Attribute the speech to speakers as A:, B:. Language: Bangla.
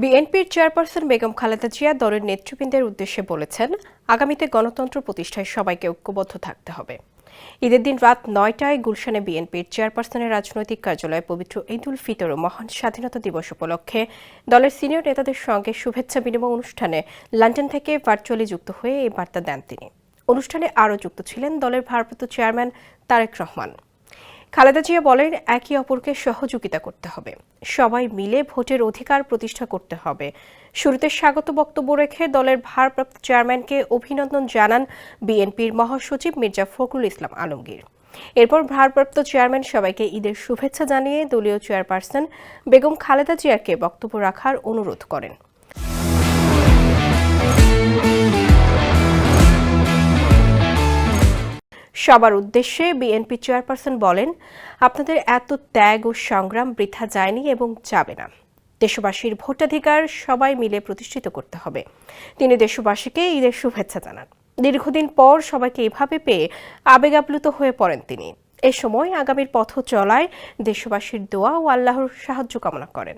A: বিএনপির চেয়ারপারসন বেগম খালেদা জিয়া দলের নেতৃবৃন্দের উদ্দেশ্যে বলেছেন, আগামীতে গণতন্ত্র প্রতিষ্ঠায় সবাইকে ঐক্যবদ্ধ থাকতে হবে। ঈদের দিন রাত ৯টায় গুলশানে বিএনপির চেয়ারপারসনের রাজনৈতিক কার্যালয়ে পবিত্র ঈদ উল ফিতর ও মহান স্বাধীনতা দিবস উপলক্ষে দলের সিনিয়র নেতাদের সঙ্গে শুভেচ্ছা বিনিময় অনুষ্ঠানে লন্ডন থেকে ভার্চুয়ালি যুক্ত হয়ে এই বার্তা দেন তিনি। অনুষ্ঠানে আরও যুক্ত ছিলেন দলের ভারপ্রাপ্ত চেয়ারম্যান তারেক রহমান। খালেদা জিয়া বলেন, একে অপরকে সহযোগিতা করতে হবে, সবাই মিলে ভোটের অধিকার প্রতিষ্ঠা করতে হবে। শুরুতে স্বাগত বক্তব্য রেখে দলের ভারপ্রাপ্ত চেয়ারম্যানকে অভিনন্দন জানান বিএনপির মহাসচিব মির্জা ফখরুল ইসলাম আলমগীর। এরপর ভারপ্রাপ্ত চেয়ারম্যান সবাইকে ঈদের শুভেচ্ছা জানিয়ে দলীয় চেয়ারপারসন বেগম খালেদা জিয়াকে বক্তব্য রাখার অনুরোধ করেন। সবার উদ্দেশ্যে বিএনপি চেয়ারপারসন বলেন, আপনাদের এত ত্যাগ ও সংগ্রাম বৃথা যায়নি এবং যাবে না। দেশবাসীর ভোটাধিকার সবাই মিলে প্রতিষ্ঠিত করতে হবে। তিনি দেশবাসীকে ঈদের শুভেচ্ছা জানান। দীর্ঘদিন পর সবাইকে এভাবে পেয়ে আবেগ আপ্লুত হয়ে পড়েন তিনি। এ সময় আগামীর পথ চলায় দেশবাসীর দোয়া ও আল্লাহর সাহায্য কামনা করেন।